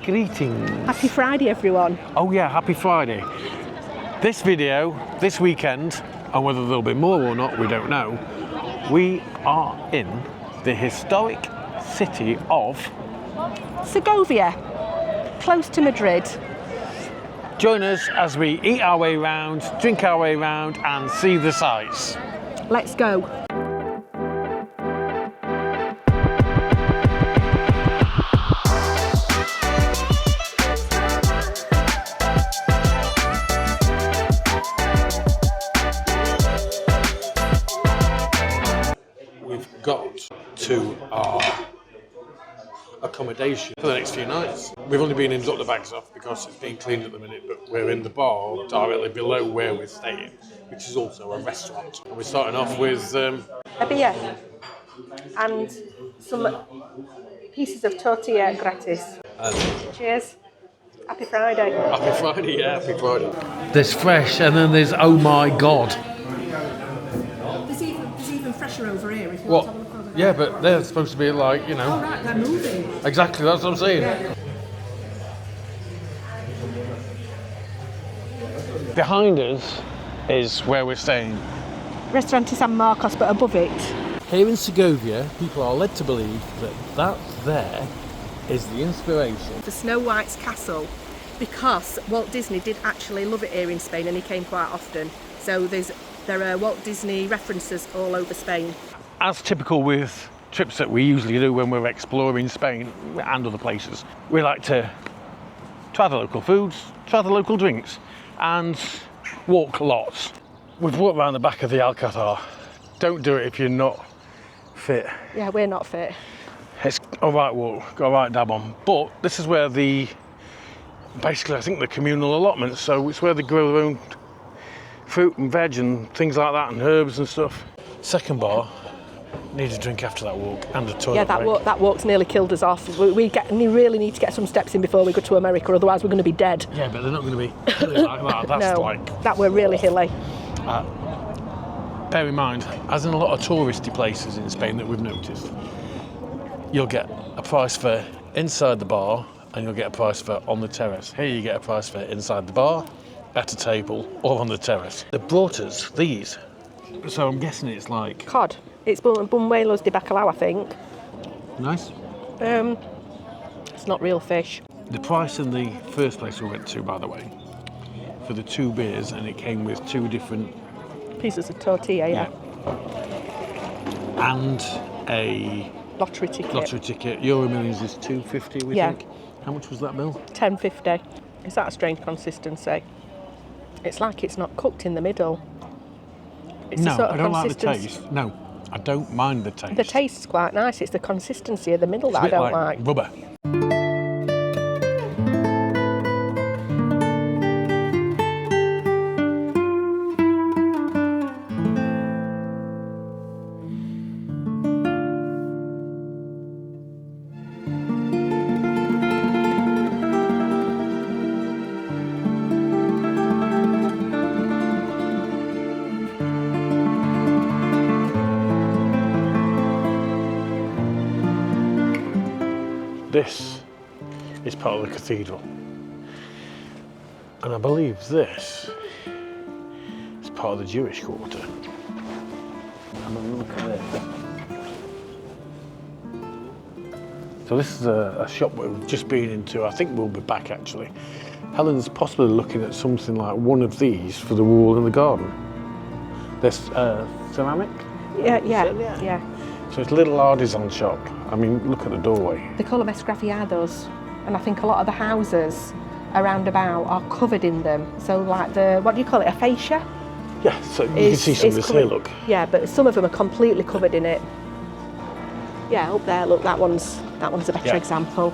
Greetings. Happy Friday, everyone. Oh yeah, happy Friday. This video, this weekend, and whether there'll be more or not, we don't know, we are in the historic city of Segovia, close to Madrid. Join us as we eat our way round, drink our way round, and see the sights. Let's go. We've got to our accommodation for the next few nights. We've only been in to drop the bags off because it's being cleaned at the minute, but we're in the bar directly below where we're staying, which is also a restaurant. And we're starting off with A beer and some pieces of tortilla gratis. Cheers. Happy Friday. Happy Friday, yeah, happy Friday. There's fresh and then there's oh my god. There's even fresher over here if you What? want to have a look over there. Yeah, but they're supposed to be like, you know. Oh right, they're moving. Exactly, that's what I'm saying. Yeah. Behind us is where we're staying. Restaurante San Marcos, but above it. Here in Segovia, people are led to believe that there is the inspiration. For Snow White's castle, because Walt Disney did actually love it here in Spain and he came quite often. So there are Walt Disney references all over Spain. As typical with trips that we usually do when we're exploring Spain and other places, we like to try the local foods, try the local drinks, and walk lots. We've walked around the back of the Alcazar. Don't do it if you're not fit. Yeah, we're not fit. It's all right walk, got a right dab on. But this is where basically I think the communal allotments, so it's where they grow their own fruit and veg and things like that and herbs and stuff. Second bar, need a drink after that walk and a toilet Yeah, break. that walk's nearly killed us off. We really need to get some steps in before we go to America, otherwise we're going to be dead. Yeah, but they're not going to be hilly like that. That's No, like... that we're really hilly. Bear in mind, as in a lot of touristy places in Spain that we've noticed, you'll get a price for inside the bar and you'll get a price for on the terrace. Here you get a price for inside the bar, at a table, or on the terrace. They brought us these, so I'm guessing it's like... Cod. It's Buñuelos de Bacalao, I think. Nice. It's not real fish. The price in the first place we went to, by the way, for the 2 beers, and it came with 2 different... Pieces of tortilla, yeah. And a... Lottery ticket. Lottery ticket. Euro Millions is $2.50, we think. How much was that bill? $10.50. Is that a strange consistency? It's like it's not cooked in the middle. It's No, the sort of I don't like the consistency. taste. No, I don't mind the taste. The taste's quite nice. It's the consistency of the middle It's a that I bit don't like. rubber. This is part of the cathedral, and I believe this is part of the Jewish quarter. Have a look at this. So this is a shop we've just been into. I think we'll be back actually. Helen's possibly looking at something like one of these for the wall in the garden. This ceramic? Yeah. So it's a little artisan shop. I mean, look at the doorway. They call them esgrafiados, and I think a lot of the houses around about are covered in them. So like what do you call it, a fascia? Yeah, so you can see some of this here, look. Yeah, but some of them are completely covered in it. Yeah, up there, look, that one's a better example.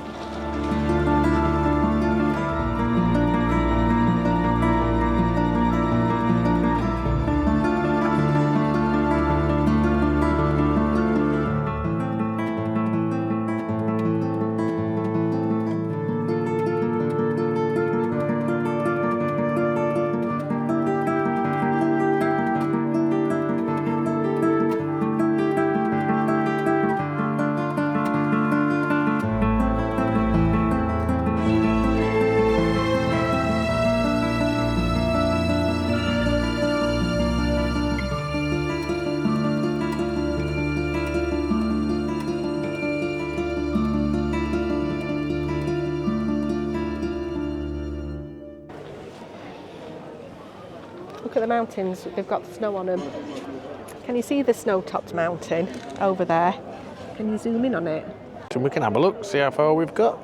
Look at the mountains, they've got snow on them. Can you see the snow-topped mountain over there? Can you zoom in on it? So we can have a look, see how far we've got,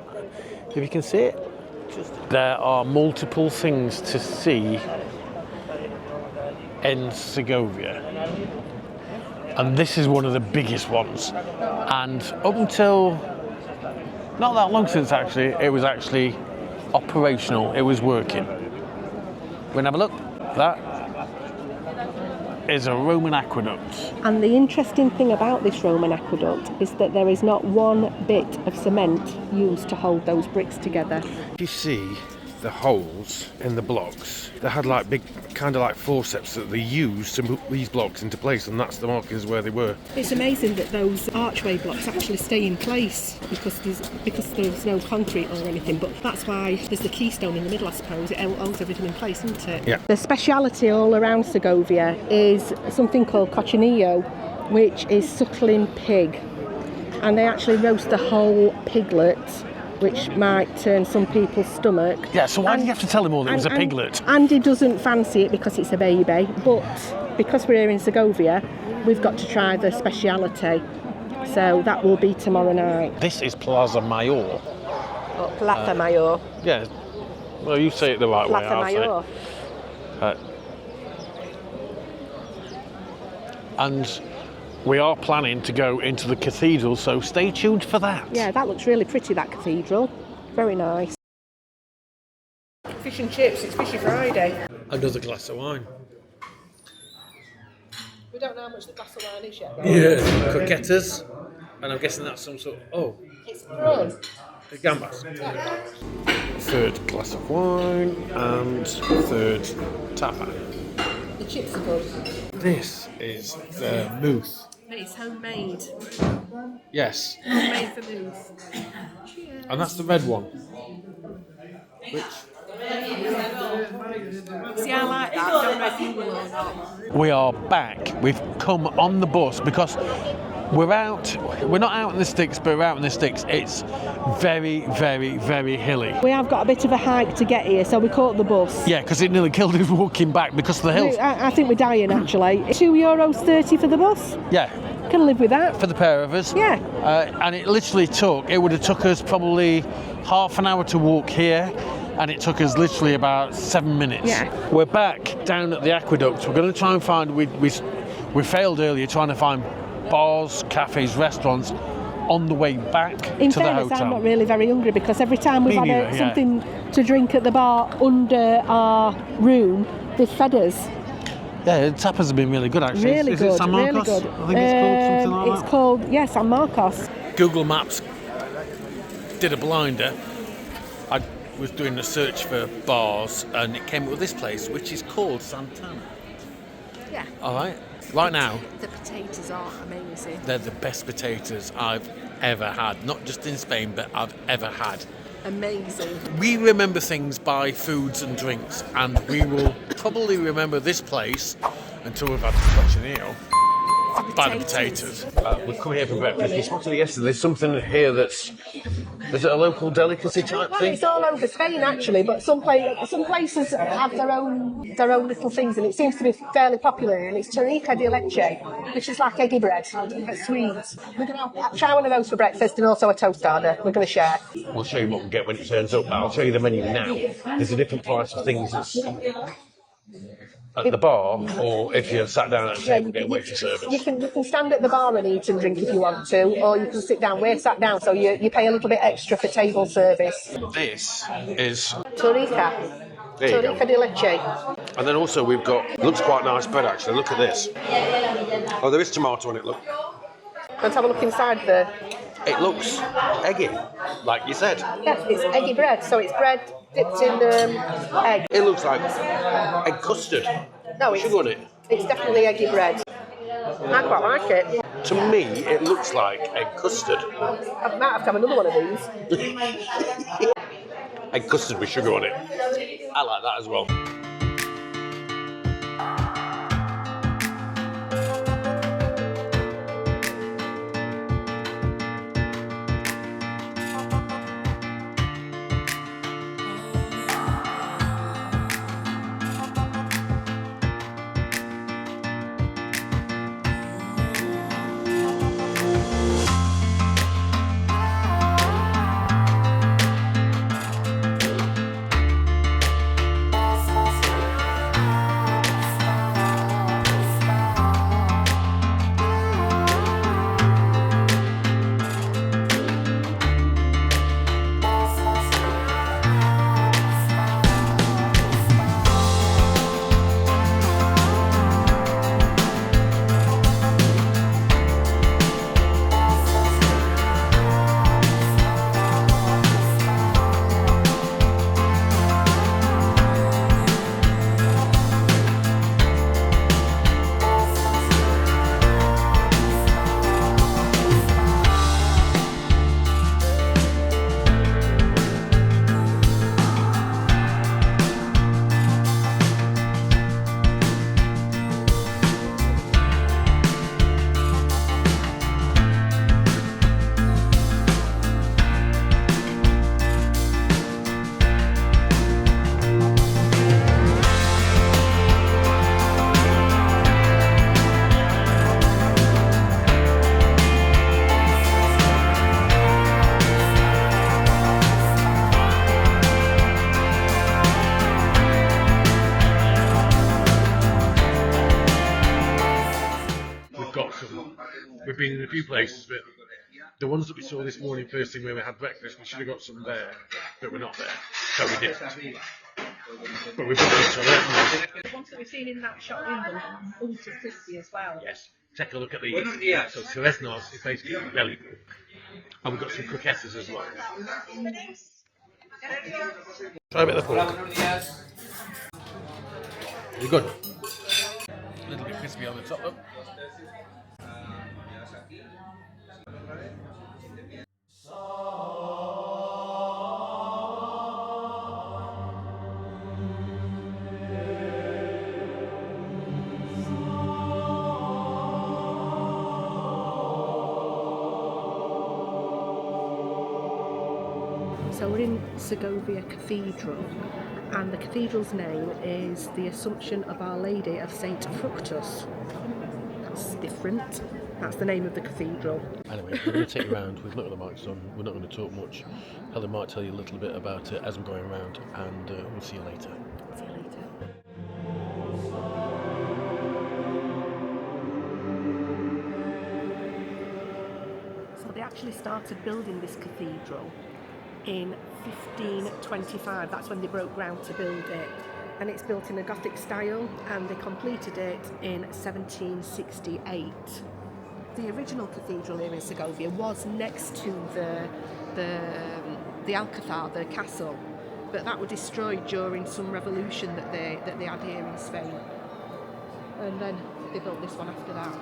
if you can see it. There are multiple things to see in Segovia. And this is one of the biggest ones. And up until not that long since actually, it was actually operational, it was working. We're gonna have a look. That is a Roman aqueduct. And the interesting thing about this Roman aqueduct is that there is not one bit of cement used to hold those bricks together. You see the holes in the blocks. They had like big kind of like forceps that they used to put these blocks into place, and that's the markings where they were. It's amazing that those archway blocks actually stay in place because there's no concrete or anything, but that's why there's the keystone in the middle, I suppose. It holds everything in place, isn't it? Yeah. The speciality all around Segovia is something called cochinillo, which is suckling pig, and they actually roast a whole piglet, which might turn some people's stomach. Yeah, so why did you have to tell him all that it was a piglet? Andy doesn't fancy it because it's a baby, but because we're here in Segovia, we've got to try the speciality. So that will be tomorrow night. This is Plaza Mayor. Oh, Plaza Mayor. Yeah, well, you say it the right way. Plaza Mayor. And we are planning to go into the cathedral, so stay tuned for that. Yeah, that looks really pretty, that cathedral. Very nice. Fish and chips, it's Fishy Friday. Another glass of wine. We don't know how much the glass of wine is yet. Yeah, croquetas. And I'm guessing that's some sort of... It's rum. Gambas. Third glass of wine and third tapa. The chips are good. This is the mousse. It's homemade. Yes. Homemade for mousse. And that's the red one. Which? See, I like that. I don't know if you will or not. We are back. We've come on the bus because we're not out in the sticks, but we're out in the sticks. It's very, very, very hilly. We have got a bit of a hike to get here, so we caught the bus. Yeah, because it nearly killed us walking back because of the hills. I think we're dying, actually. €2.30 for the bus? Yeah. Can live with that. For the pair of us. Yeah. And it would have took us probably half an hour to walk here, and it took us literally about 7 minutes. Yeah. We're back down at the aqueduct. We're going to try and find, we failed earlier trying to find bars, cafes, restaurants on the way back to the hotel. I'm not really very hungry because every time we've had something to drink at the bar under our room, they've fed us. Yeah, the tapas have been really good actually. Really Is good, it San Marcos? really good. I think it's called something like that. It's called, San Marcos. Google Maps did a blinder. I was doing a search for bars and it came up with this place, which is called Santana. Yeah. All right. Right now, The potatoes are amazing. they're the best potatoes I've ever had. Not just in Spain, but I've ever had. Amazing. We remember things by foods and drinks, and we will probably remember this place until we've had the cochineal by the potatoes. We've come here for breakfast. We spotted it yesterday. There's something here that's... Is it a local delicacy type Well, thing? it's all over Spain actually, but some places have their own little things, and it seems to be fairly popular. And it's torrija de leche, which is like eggy bread, but sweet. We're going to try one of those for breakfast, and also a tostada. We're going to share. We'll show you what we get when it turns up. I'll show you the menu now. There's a different price of things that's at the bar, or if you're sat down at a table getting wait for service. You can stand at the bar and eat and drink if you want to, or you can sit down. We're sat down, so you pay a little bit extra for table service. This is... Torrija. There you go. Torrija de leche. And then also we've got... Looks quite nice bread actually. Look at this. Oh, there is tomato on it, look. Let's have a look inside there. It looks eggy, like you said. Yes, it's eggy bread, so it's bread dipped in egg. It looks like egg custard. No, Sugar on it. It's definitely eggy bread. I quite like it. To me, it looks like egg custard. I might have to have another one of these. Egg custard with sugar on it. I like that as well. we've been in a few places, but the ones that we saw this morning, first thing when we had breakfast, we should have got some there, but we're not there, so we didn't. But we've got them, so The ones that we've seen in that shop window are ultra crispy as well. yes. Take a look at these. So Selesnos is basically belly, and we've got some croquettes as well. Try a bit of the pork. You're good. A little bit crispy on the top though. So we're in Segovia Cathedral, and the cathedral's name is the Assumption of Our Lady of St. Fructus. That's different. That's the name of the cathedral. Anyway, we're going to take you around. We've not got the mics on. We're not going to talk much. Helen might tell you a little bit about it as we're going around, and we'll see you later. See you later. So they actually started building this cathedral in 1525. That's when they broke ground to build it, and it's built in a Gothic style, and they completed it in 1768. The original cathedral here in Segovia was next to the Alcazar, the castle, but that was destroyed during some revolution that they had here in Spain, and then they built this one after that.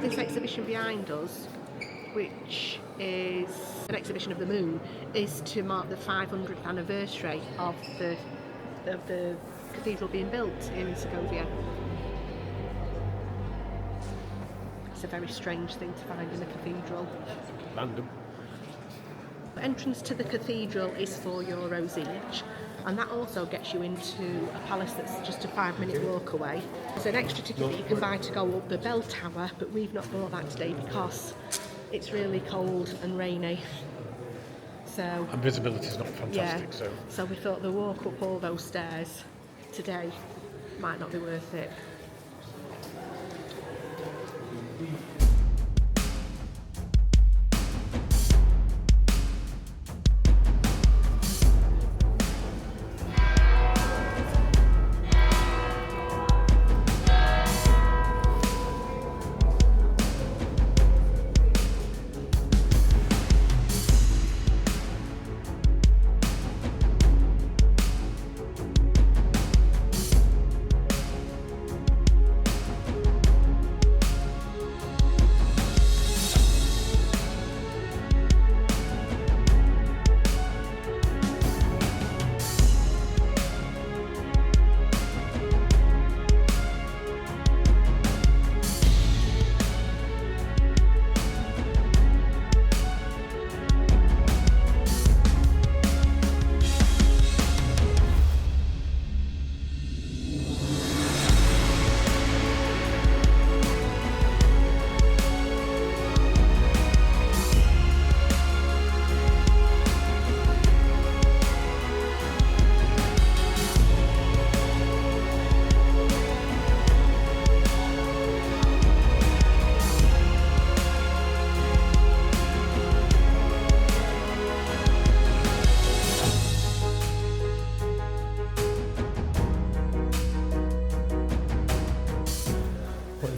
This exhibition behind us, which is an exhibition of the moon, is to mark the 500th anniversary of the cathedral being built in Segovia. It's a very strange thing to find in a cathedral. Random. The entrance to the cathedral is €4 each, and that also gets you into a palace that's just a 5-minute walk away. There's an extra ticket that you can buy to go up the bell tower, but we've not bought that today because it's really cold and rainy. So, and visibility is not fantastic, yeah, so we thought the walk up all those stairs today might not be worth it.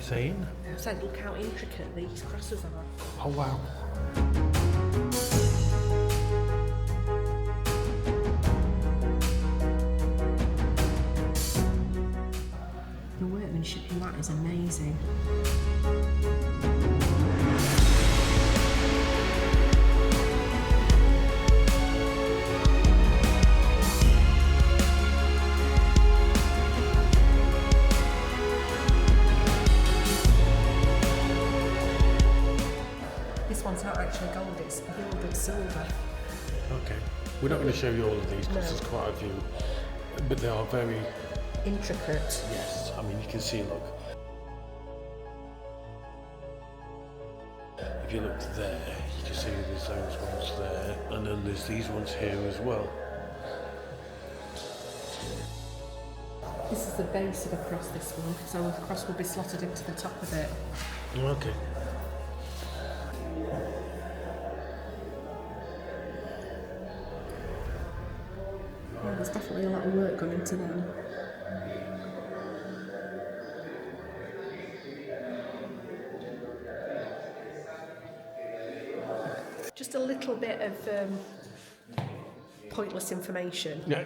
Saying? I said, look how intricate these crosses are. Oh wow. The workmanship in that is amazing. This one's not actually gold, it's gilded silver. Okay. We're not going to show you all of these because No. there's quite a few, but they are very, Intricate. yes, I mean you can see, look. If you look there, you can see there's those ones there, and then there's these ones here as well. This is the base of a cross, this one, so the cross will be slotted into the top of it. Okay. Yeah, there's definitely a lot of work gone into them. Just a little bit of pointless information. Yeah.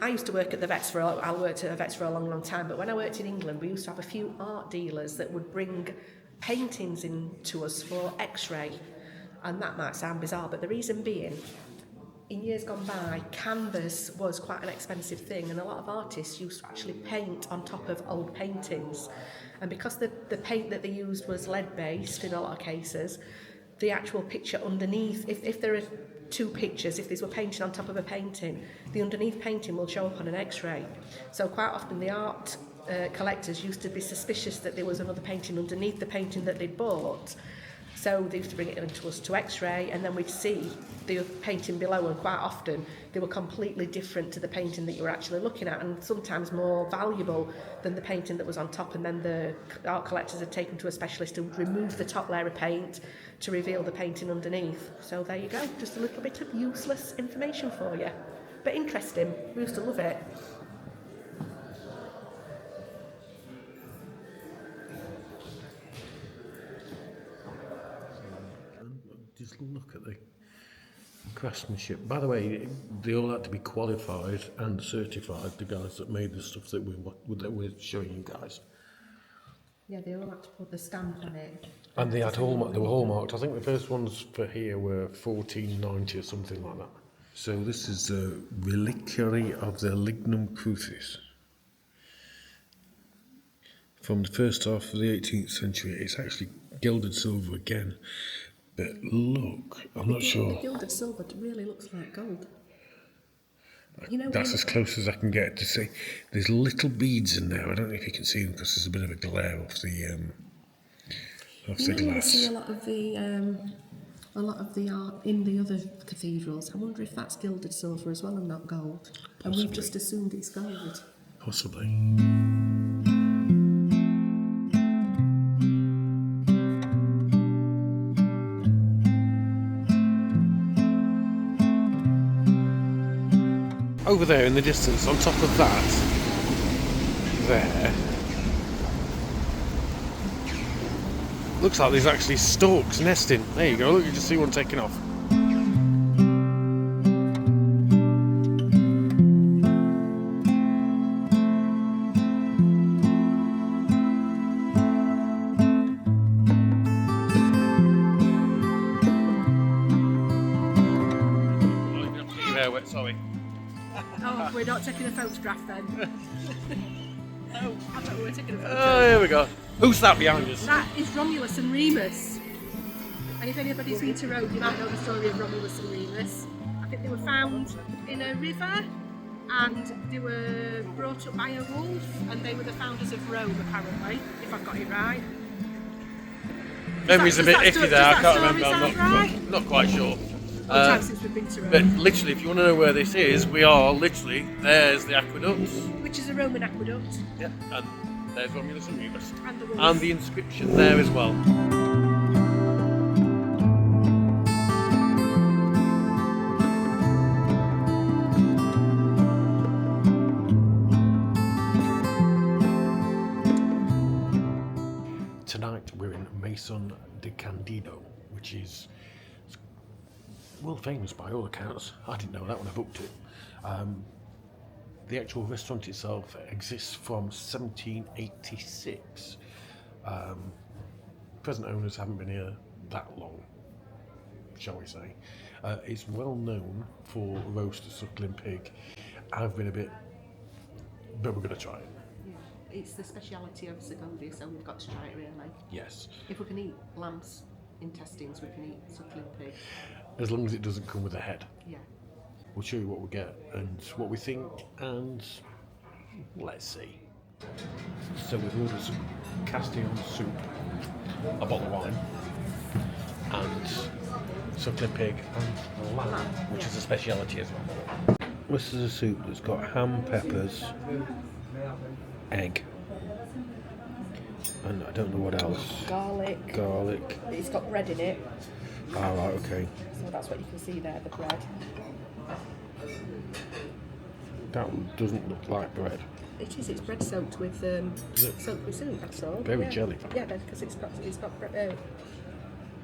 I used to work at the vets I worked at the vets for a long, long time, but when I worked in England, we used to have a few art dealers that would bring paintings in to us for X-ray, and that might sound bizarre, but the reason being, in years gone by, canvas was quite an expensive thing, and a lot of artists used to actually paint on top of old paintings, and because the paint that they used was lead-based in a lot of cases, the actual picture underneath, if there are two pictures, if these were painted on top of a painting, the underneath painting will show up on an X-ray. So quite often the art collectors used to be suspicious that there was another painting underneath the painting that they'd bought. So they used to bring it into us to X-ray, and then we'd see the painting below, and quite often they were completely different to the painting that you were actually looking at, and sometimes more valuable than the painting that was on top. And then the art collectors had taken to a specialist who would remove the top layer of paint to reveal the painting underneath. So there you go, just a little bit of useless information for you, but interesting. We used to love it. Just look at the craftsmanship. By the way, they all had to be qualified and certified, the guys that made the stuff that we're showing you guys. Yeah, they all had to put the stamp on it. And they had they were hallmarked. I think the first ones for here were 1490 or something like that. So this is the reliquary of the Lignum Crucis. From the first half of the 18th century. It's actually gilded silver again. But look, I'm not sure. The gilded silver really looks like gold. That's as close as I can get to see. There's little beads in there. I don't know if you can see them because there's a bit of a glare off the glass. You see a lot of the art in the other cathedrals. I wonder if that's gilded silver as well and not gold. Possibly. And we've just assumed it's gold. Possibly. Over there in the distance, on top of that, there, looks like there's actually storks nesting. There you go, look, you just see one taking off. Your hair wet, sorry. Oh, we're not taking a photograph then. Oh, I thought we were taking a photo. Oh, here we go. Who's that behind us? That is Romulus and Remus. And if anybody's been to Rome, you might know the story of Romulus and Remus. I think they were found in a river and they were brought up by a wolf, and they were the founders of Rome, apparently, if I've got it right. Memory's a bit iffy there, I can't remember. I'm Right? not quite sure. Time since we've been to Rome. But literally, if you want to know where this is, we are literally, there's the aqueduct. Which is a Roman aqueduct. Yeah. And there's Romulus and Remus. And the wolf. And the inscription there as well. Tonight we're in Maison de Candido, which is world famous by all accounts. I didn't know that when I booked it. The actual restaurant itself exists from 1786. Present owners haven't been here that long, shall we say. It's well known for roast suckling pig. I've been a bit, but we're going to try it. Yeah, it's the speciality of Segovia, so we've got to try it really. Yes. If we can eat lamb's intestines, we can eat suckling pig. As long as it doesn't come with a head. Yeah. We'll show you what we get and what we think, and let's see. So we've ordered some Castillon soup, a bottle of wine, and suckling pig and lamb, which is a speciality as well. This is a soup that's got ham, peppers, egg, and I don't know what else. Garlic. It's got bread in it. Ah, right, okay. So that's what you can see there, the bread. That one doesn't look like bread. It is. It's bread soaked with soaked with soup. That's all. Very jelly. Yeah, because it's got bread.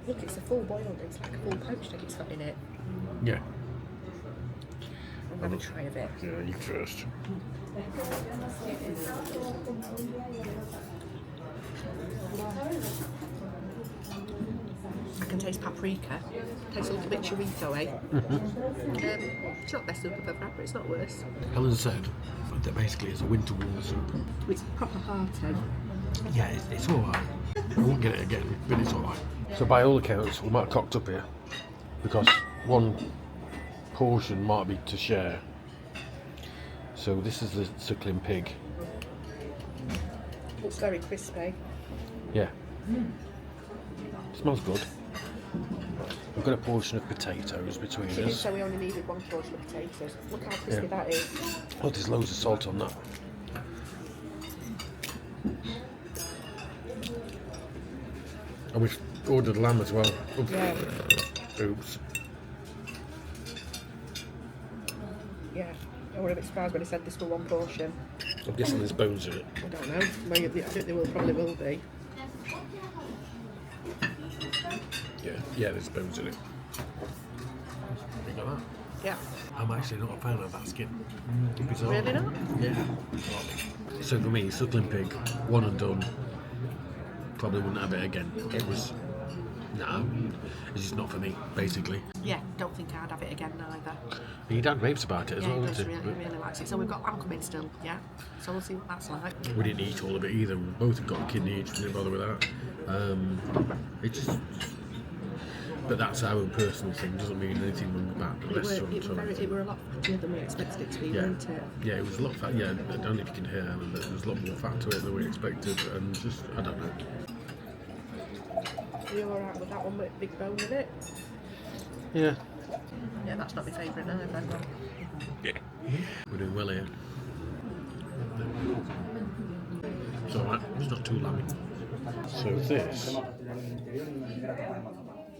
Look, it's a full boiled. It's like a full poached egg. It's got in it. Yeah. I'm gonna try a bit. Yeah, you first. I can taste paprika. Tastes a little bit chorizo-y. It's not best soup I've ever had, but it's not worse. Helen said that basically it's a winter wall soup. It's proper hearty. Yeah, it's all right. I won't get it again, but it's all right. So by all accounts, we might have cocked up here because one portion might be to share. So this is the suckling pig. It's very crispy. Yeah. Smells good. We've got a portion of potatoes between She did us. say we only needed one portion of potatoes. Look how crispy that is. Oh, there's loads of salt on that. And we've ordered lamb as well. Oops. Yeah. Oops. Yeah. I would have been surprised when he said this were one portion. I'm guessing there's bones in it. I don't know. Maybe, I think there probably will be. Yeah, there's bones in it. You got that? Yeah. I'm actually not a fan of that skin. Bizarre. Really not? Yeah. So for me, suckling pig, one and done. Probably wouldn't have it again. It was, no, it's just not for me, basically. Yeah, don't think I'd have it again neither. And your dad raves about it as well, he doesn't does he? really likes it. So we've got lamb coming still, yeah. So we'll see what that's like. We didn't eat all of it either. We both have got a kidney each. We didn't bother with that. It just, but that's our own personal thing. Doesn't mean anything wrong about the restaurant. It were a lot fattier than we expected it to be, weren't it? Yeah, it was a lot fat. Yeah, I don't know if you can hear, Helen, but there was a lot more fat to it than we expected, and just, I don't know. Are you alright with that one with big bone in it? Yeah. Yeah, that's not my favourite either. Yeah. We're doing well here. It's alright, it's not too lammy. So this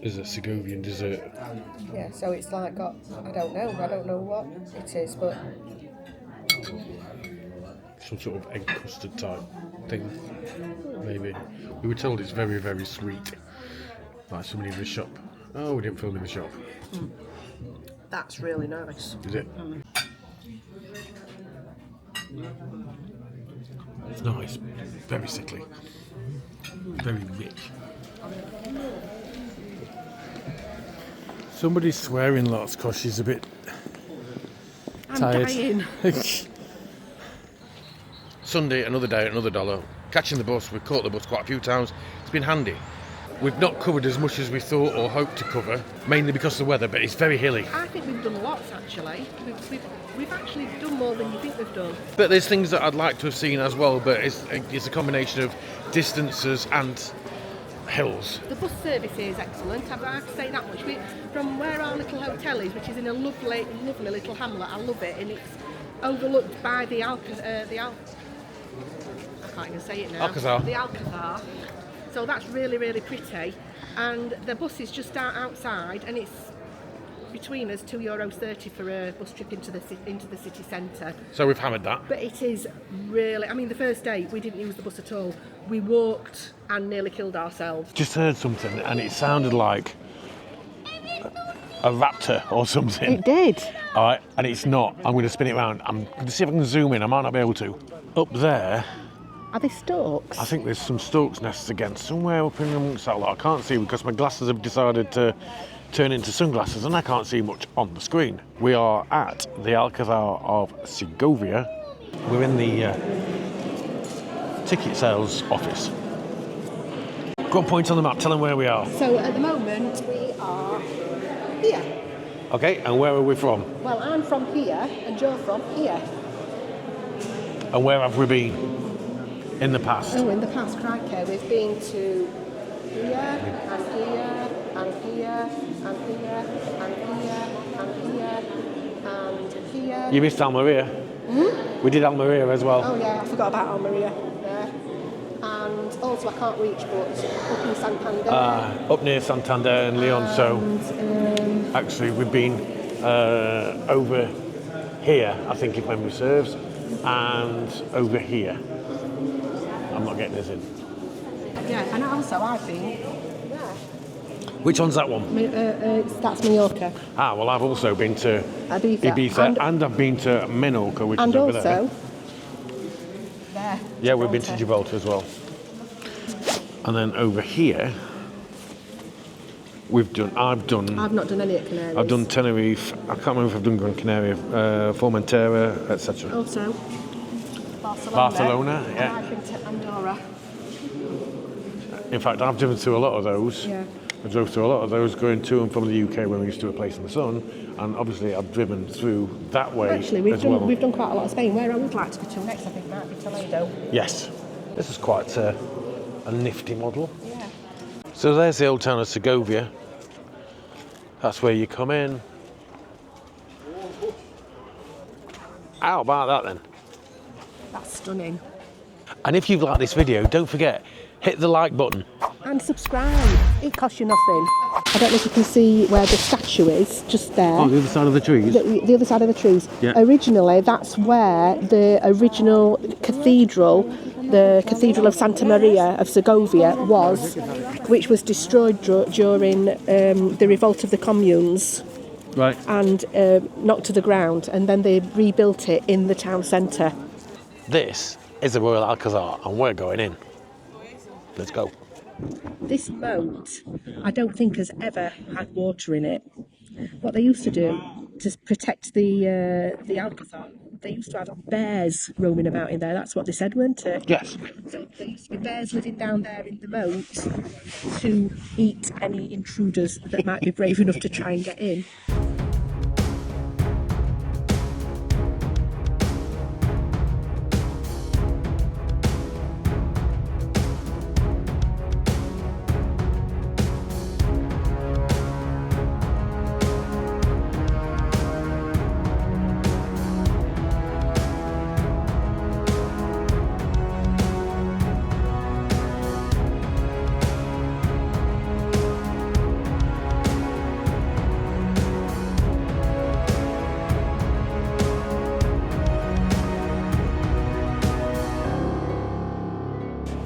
is a Segovian dessert. Yeah, so it's like got, I don't know what it is, but Some sort of egg custard type thing, maybe. We were told it's very, very sweet. Like somebody in the shop. Oh, we didn't film in the shop. that's really nice. Is it? It's nice. Very sickly. Very rich. Somebody's swearing lots because she's a bit tired. Dying. Sunday, another day, another dollar. Catching the bus, we've caught the bus quite a few times. It's been handy. We've not covered as much as we thought or hoped to cover, mainly because of the weather, but it's very hilly. I think we've done lots actually. We've actually done more than you think we've done. But there's things that I'd like to have seen as well, but it's a combination of distances and hills. The bus service is excellent, I have to say that much. From where our little hotel is, which is in a lovely, lovely little hamlet, I love it, and it's overlooked by the I can't even say it now. Alcazar. The Alcazar. So that's really, really pretty. And the bus is just outside, and it's between us €2.30 for a bus trip into the city centre. So we've hammered that. But it is really, I mean, the first day we didn't use the bus at all. We walked and nearly killed ourselves. Just heard something and it sounded like a raptor or something. It did. All right, and it's not. I'm going to spin it around. I'm going to see if I can zoom in. I might not be able to. Up there, Are they storks? I think there's some storks' nests again, somewhere up in amongst that lot. I can't see because my glasses have decided to turn into sunglasses and I can't see much on the screen. We are at the Alcazar of Segovia. We're in the ticket sales office. Go on, point on the map, tell them where we are. So at the moment we are here. Okay, and where are we from? Well, I'm from here, and you're from here. And where have we been in the past? Oh, in the past, crikey, we've been to here, and here, and here, and here, and here, and here, and here. You missed Almeria. We did Almeria as well. Oh yeah, I forgot about Almeria there. And also I can't reach, but up in Santander. Up near Santander and Leon. So actually we've been over here, I think if memory serves, and over here. I'm not getting this in. Yeah, and also I've been there. Which one's that one? That's Mallorca. Ah, well, I've also been to Ibiza. and I've been to Menorca, which And is over also there. there. Yeah, we've been to Gibraltar as well. And then over here, I've not done any at Canaries. I've done Tenerife. I can't remember if I've done Gran Canaria, Formentera, etc. Also, Barcelona, yeah. And I've been to Andorra. In fact, I've driven through a lot of those. Yeah. I drove through a lot of those going to and from the UK when we used to a place in the sun, and obviously I've driven through that way. Actually, we've done quite a lot of Spain. Where I would like to go to next, I think, might be Toledo. Yes, this is quite a nifty model. Yeah. So there's the old town of Segovia. That's where you come in. How about that then? That's stunning. And if you've liked this video, don't forget, hit the like button. And subscribe. It costs you nothing. I don't know if you can see where the statue is, just there. Oh, the other side of the trees? The other side of the trees. Yeah. Originally, that's where the original cathedral, the Cathedral of Santa Maria of Segovia, was, which was destroyed during the revolt of the communes. Right. And knocked to the ground, and then they rebuilt it in the town centre. This is the Royal Alcazar, and we're going in. Let's go. This moat, I don't think has ever had water in it. What they used to do to protect the Alcazar, they used to have bears roaming about in there. That's what they said, weren't it? Yes. So there used to be bears living down there in the moat to eat any intruders that might be brave enough to try and get in.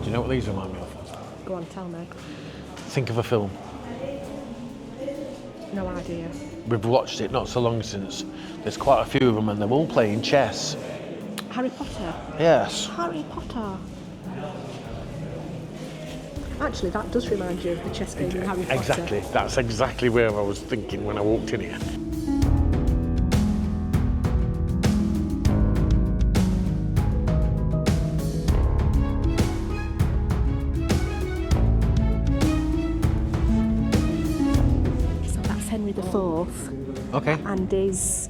Do you know what these remind me of? Go on, tell me. Think of a film. No idea. We've watched it not so long since. There's quite a few of them, and they're all playing chess. Harry Potter. Yes. Harry Potter. Actually, that does remind you of the chess game in Harry Potter. Exactly. That's exactly where I was thinking when I walked in here. Henry IV, Okay. and his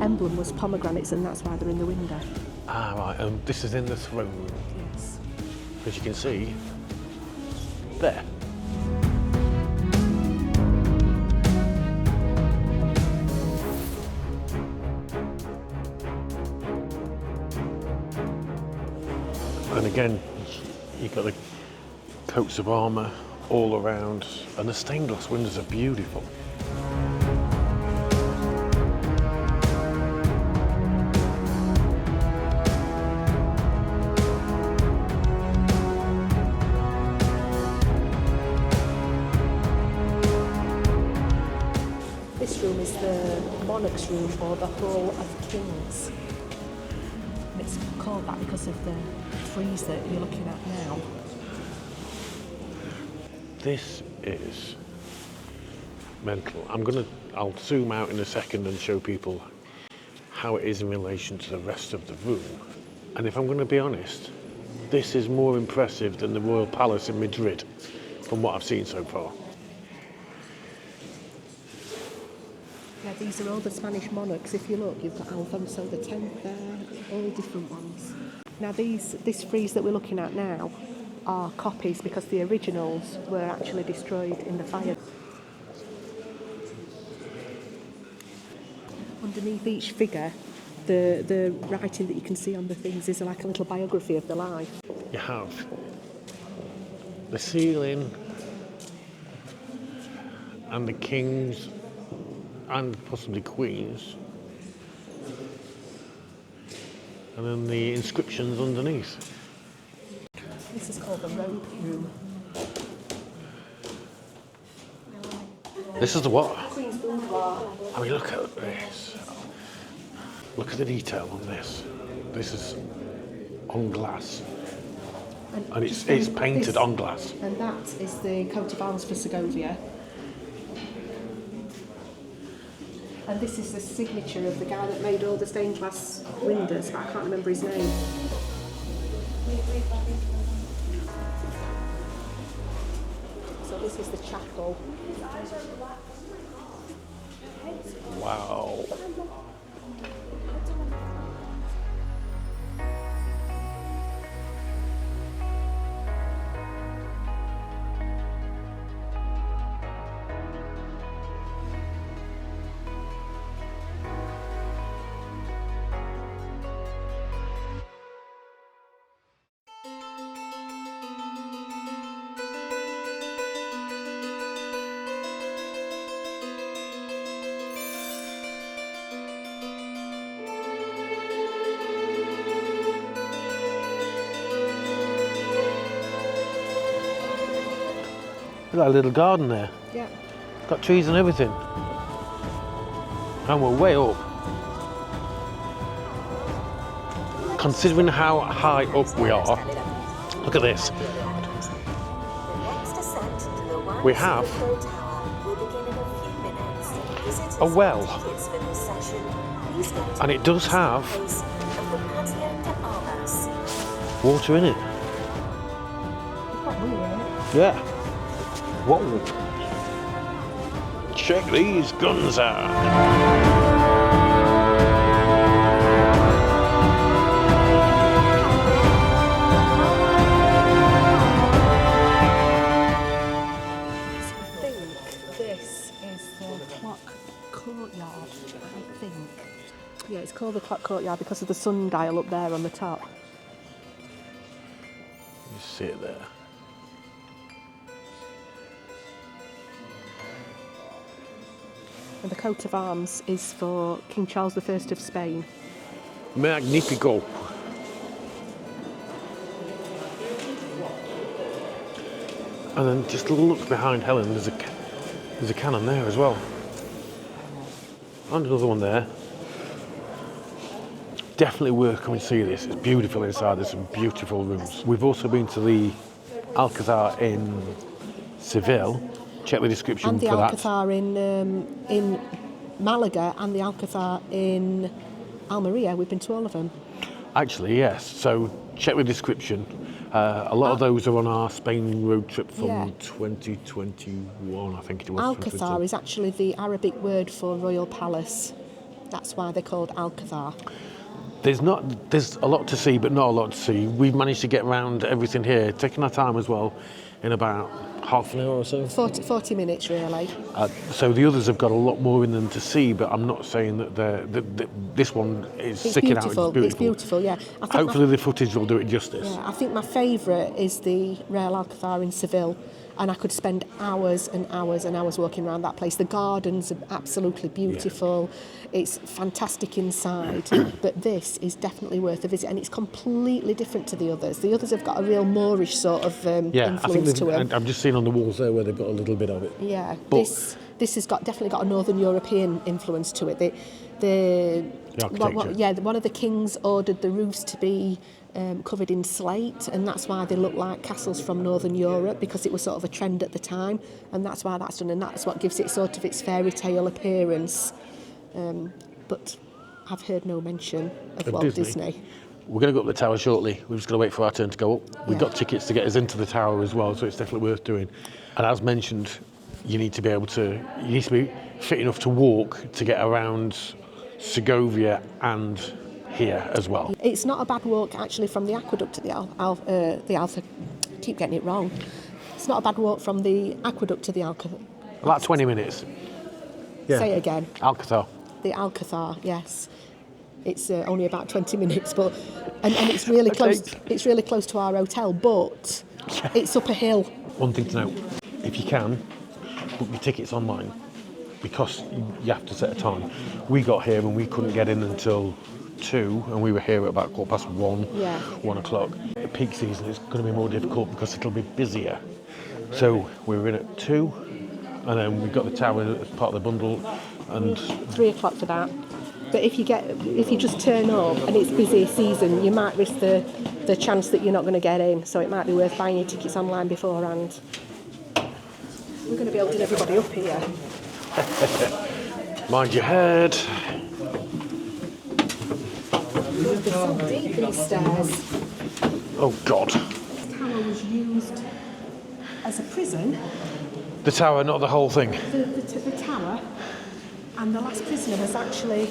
emblem was pomegranates, and that's why they're in the window. Ah, right. This is in the throne room, Yes. as you can see. There. And again, you've got the coats of armour all around, and the stained glass windows are beautiful. This room is the monarch's room, or the Hall of Kings. And it's called that because of the frieze that you're looking at now. This is mental. I'll zoom out in a second and show people how it is in relation to the rest of the room. And if I'm going to be honest, this is more impressive than the Royal Palace in Madrid, from what I've seen so far. Yeah, these are all the Spanish monarchs. If you look, you've got Alfonso X there, all different ones. Now this frieze that we're looking at now are copies because the originals were actually destroyed in the fire. Underneath each figure, the writing that you can see on the things is like a little biography of the life. You have the ceiling and the kings and possibly queens, and then the inscriptions underneath. This is called the robe room. This is the what? Queen's boudoir. I mean, look at this. Look at the detail on this. This is on glass. And it's painted on glass. And that is the coat of arms for Segovia. And this is the signature of the guy that made all the stained glass windows, but I can't remember his name. So this is the chapel. Wow. Look at that little garden there. Yeah. It's got trees and everything. And we're way up. Considering how high up we are, look at this. We have a well. And it does have water in it. Yeah. Whoa. Check these guns out. I think this is the clock courtyard, I think. Yeah, it's called the clock courtyard because of the sundial up there on the top. You see it there. And the coat of arms is for King Charles I of Spain. Magnifico. And then just look behind Helen, there's a cannon there as well. And another one there. Definitely worth coming to see this. It's beautiful inside, there's some beautiful rooms. We've also been to the Alcazar in Seville. Check the description and the for that. Alcazar in Malaga and the Alcazar in Almeria. We've been to all of them. Actually, yes. So check the description. A lot of those are on our Spain road trip from 2021, I think it was. Alcazar is actually the Arabic word for royal palace. That's why they're called Alcazar. There's a lot to see, but not a lot to see. We've managed to get around everything here, taking our time as well, in about half an hour or so. 40 minutes, really. So the others have got a lot more in them to see, but I'm not saying that this one is sticking out. It's beautiful. It's beautiful, yeah. Hopefully the footage will do it justice. Yeah, I think my favourite is the Real Alcazar in Seville, and I could spend hours and hours and hours walking around that place. The gardens are absolutely beautiful. Yeah. It's fantastic inside, but this is definitely worth a visit, and it's completely different to the others. The others have got a real Moorish sort of influence to them. I'm just seeing on the walls there where they've got a little bit of it. Yeah, but this has definitely got a Northern European influence to it. The architecture. One of the kings ordered the roofs to be covered in slate, and that's why they look like castles from Northern Europe, because it was sort of a trend at the time, and that's why that's done, and that's what gives it sort of its fairy tale appearance. But I've heard no mention of Walt Disney. We're going to go up the tower shortly. We're just going to wait for our turn to go up. We've got tickets to get us into the tower as well, so it's definitely worth doing. And as mentioned, you need to be fit enough to walk to get around Segovia and here as well. It's not a bad walk actually from the aqueduct to the Alcazar. Keep getting it wrong. It's not a bad walk from the aqueduct to the Alcazar. About 20 minutes. Yeah. Say it again. Alcazar. The Alcazar, yes. It's only about 20 minutes, but and it's really close. It's really close to our hotel, but it's up a hill. One thing to note: if you can, book your tickets online because you have to set a time. We got here and we couldn't get in until 2, and we were here at about 1:15. Yeah. 1 o'clock. At peak season, it's going to be more difficult because it'll be busier. So we were in at 2, and then we got the tower as part of the bundle, and 3 o'clock for that. But if you just turn up and it's busy season, you might risk the chance that you're not going to get in. So it might be worth buying your tickets online beforehand. We're going to be holding everybody up here. mind your head. They're so deep, these stairs. Oh God. This tower was used as a prison. The tower, not the whole thing. The tower, and the last prisoner was actually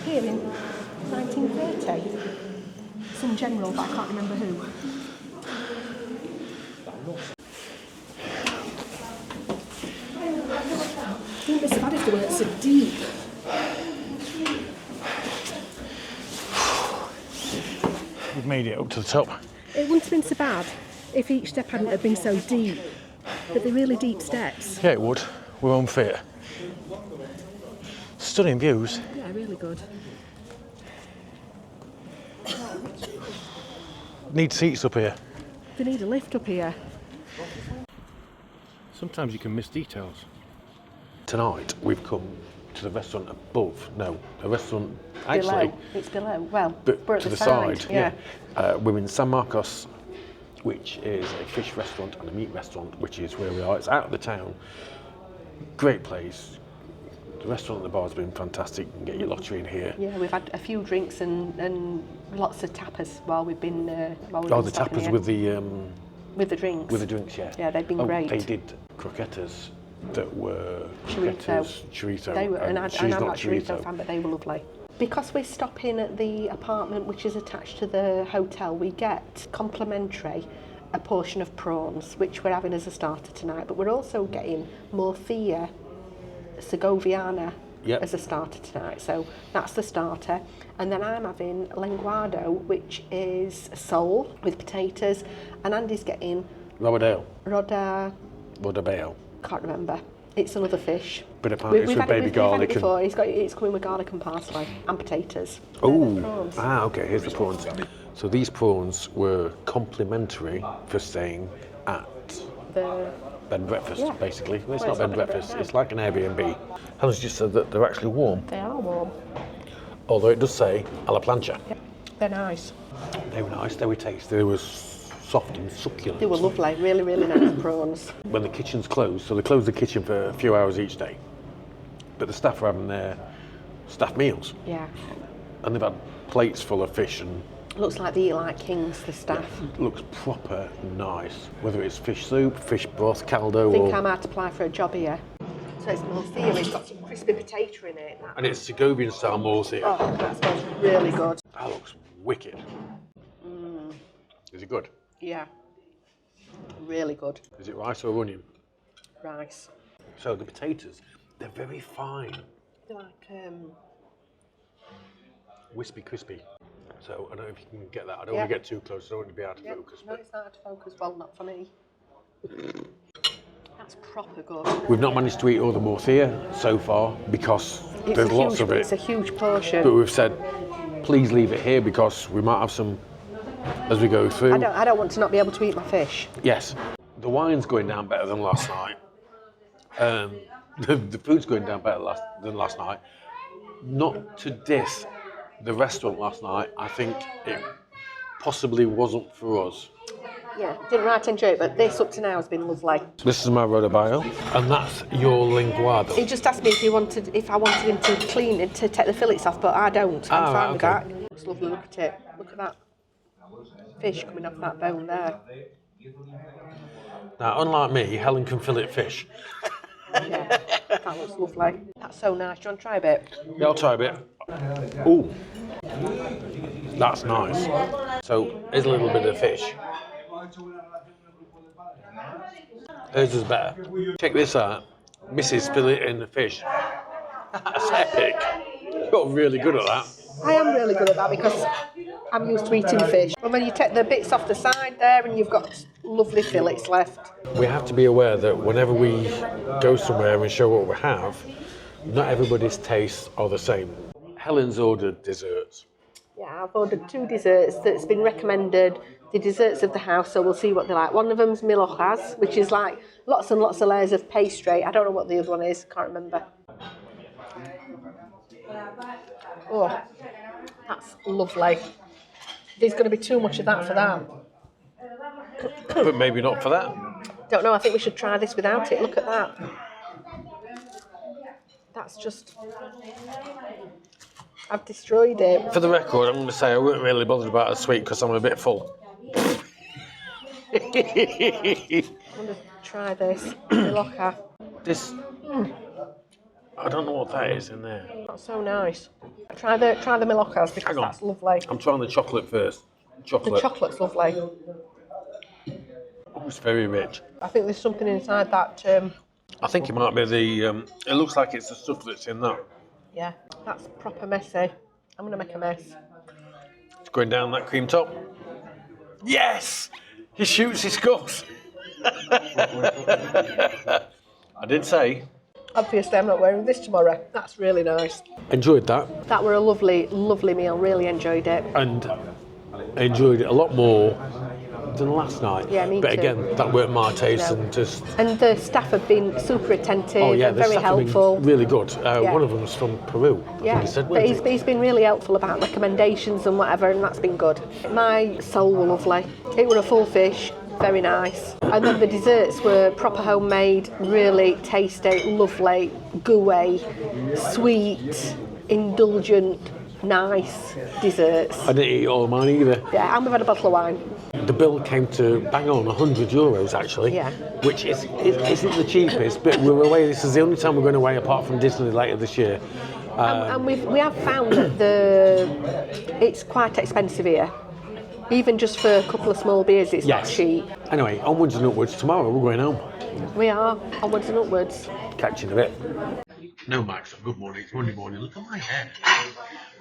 here in 1930. Some general, but I can't remember who. I think it's bad if they weren't so deep. We've made it up to the top. It wouldn't have been so bad if each step hadn't have been so deep. But they're really deep steps. Yeah, it would. We're unfit. Stunning views. Yeah, really good. Need seats up here. They need a lift up here. Sometimes you can miss details. Tonight we've come to the restaurant above. No, the restaurant actually. Below. It's below. Well, but we're at to the side. Yeah. We're in San Marcos, which is a fish restaurant and a meat restaurant, which is where we are. It's out of the town. Great place. The restaurant and the bar's been fantastic. You can get your lottery in here. Yeah, we've had a few drinks and lots of tapas while we've been. The tapas here. with the drinks. with the drinks, yeah. Yeah, they've been great. They did croquetas that were chorizo. They were, and I'm she's not a not chorizo fan, but they were lovely. Because we're stopping at the apartment which is attached to the hotel, we get complimentary a portion of prawns, which we're having as a starter tonight, but we're also getting morcilla segoviana as a starter tonight, so that's the starter. And then I'm having lenguado, which is sole with potatoes, and Andy's getting Rodabeo. Can't remember. It's another fish. But apparently it's with baby garlic. We've had it before. It's coming with garlic and parsley and potatoes. Oh, okay, here's the prawns. So these prawns were complimentary for staying at The bed and breakfast, basically. Well, it's Well, not bed and breakfast, it's like an Airbnb. Helen's just said that they're actually warm, They are warm. although it does say a la plancha. Yep. They're nice. They were nice, they were tasty, they were soft and succulent. They were lovely, really, really nice prawns. When the kitchen's closed, so they close the kitchen for a few hours each day, but the staff are having their staff meals, Yeah. and they've had plates full of fish, and Looks like they eat like kings, the staff. it looks proper nice. Whether it's fish soup, fish broth, caldo, I think or... I might apply for a job here. So it's morcilla, it's got some crispy potato in it. And it's Segovian style morcilla. Oh, that smells really good. That looks wicked. Is it good? Yeah. Really good. Is it rice or onion? Rice. So the potatoes, they're very fine. They're like, Wispy crispy. So I don't know if you can get that. I don't want to get too close. I don't want to be out of focus. No, it's not out of focus. Well, not for me. That's proper good. We've not managed to eat all the morcilla so far because there's lots of it. It's a huge portion. But we've said, please leave it here because we might have some as we go through. I don't want to not be able to eat my fish. Yes. The wine's going down better than last night. The food's going down better than last night. Not to diss the restaurant last night. I think it possibly wasn't for us. Yeah, didn't right enjoy it, but this up to now has been lovely. This is my rodabio, and that's your linguado. He just asked me if I wanted him to clean it, to take the fillets off, but I don't. I'm fine with that. It's lovely, look at it. Look at that fish coming off that bone there. Now, unlike me, Helen can fillet fish. Yeah, that looks lovely. That's so nice. Do you want to try a bit? Yeah, I'll try a bit. Ooh, that's nice. So here's a little bit of fish. Hers is better. Check this out. Mrs. fillet in the fish. That's epic. Got really good at that. I am really good at that because I'm used to eating fish. And then you take the bits off the side there and you've got lovely fillets left. We have to be aware that whenever we go somewhere and show what we have, not everybody's tastes are the same. Helen's ordered desserts. Yeah, I've ordered 2 desserts that's been recommended, the desserts of the house, so we'll see what they like. One of them's mil hojas, which is like lots and lots of layers of pastry. I don't know what the other one is, can't remember. Oh, that's lovely. There's going to be too much of that for that. But maybe not for that. Don't know, I think we should try this without it. Look at that. That's just... I've destroyed it. For the record, I'm going to say I weren't really bothered about the sweet because I'm a bit full. I'm going to try this. Loca. This... I don't know what that is in there. That's so nice. Try the milocas because Hang on. that's lovely. I'm trying the chocolate first. The chocolate's lovely. Oh, it's very rich. I think there's something inside that. I think it might be the... it looks like it's the stuff that's in that. Yeah, that's proper messy. I'm going to make a mess. It's going down that cream top. Yes! He shoots his scores. I did say. Obviously, I'm not wearing this tomorrow. That's really nice. Enjoyed that. That were a lovely, lovely meal. Really enjoyed it. And I enjoyed it a lot more than last night. Yeah, me but too. again, that weren't my taste No. and just... And the staff have been super attentive Oh yeah, and the very staff have been helpful. really good. Yeah. One of them was from Peru. I Yeah, think he said, but wasn't he's been really helpful about recommendations and whatever, and that's been good. My soul were lovely. It were a full fish, very nice. And then the desserts were proper homemade, really tasty, lovely, gooey, sweet, indulgent, nice desserts. I didn't eat all of mine either. Yeah, and we've had a bottle of wine. The bill came to bang on €100 actually, Yeah. which isn't the cheapest, but we're away. This is the only time we're going away apart from Disney later this year. And we have found that it's quite expensive here. Even just for a couple of small beers, it's not cheap. Anyway, onwards and upwards. Tomorrow we're going home. We are, onwards and upwards. Catch you in a bit. No, Max, good morning. It's Monday morning. Look at my hair.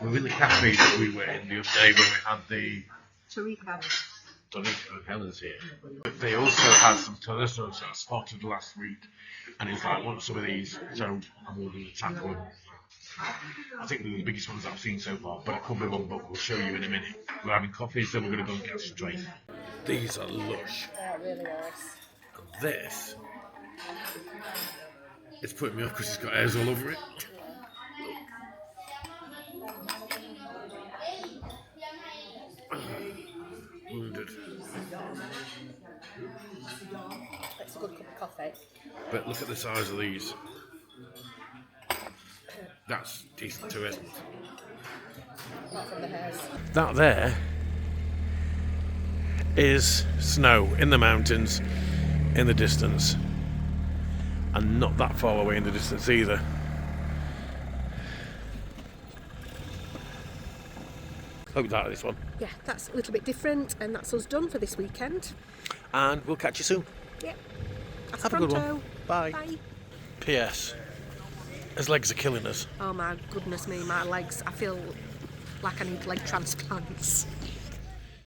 We're in the cafe that we were in the other day where we had the... Donito and Helen's here. But they also had some torresnos that I spotted last week. And it's like, I want some of these, so I'm ordering a tackle them. I think they're the biggest ones I've seen so far, but I could be wrong, but we'll show you in a minute. We're having coffees, then we're going to go and get straight. These are lush. Yeah, really nice. And this, it's putting me off because it's got hairs all over it. Wounded. It's a good cup of coffee. But look at the size of these. That's decent too, isn't it? Apart from the hairs. That there is snow in the mountains in the distance, and not that far away in the distance either. Hope that this one. Yeah, that's a little bit different, and that's us done for this weekend. And we'll catch you soon. Yep. Have a good one. Bye. Bye. P.S. His legs are killing us. Oh my goodness me, my legs. I feel like I need leg transplants.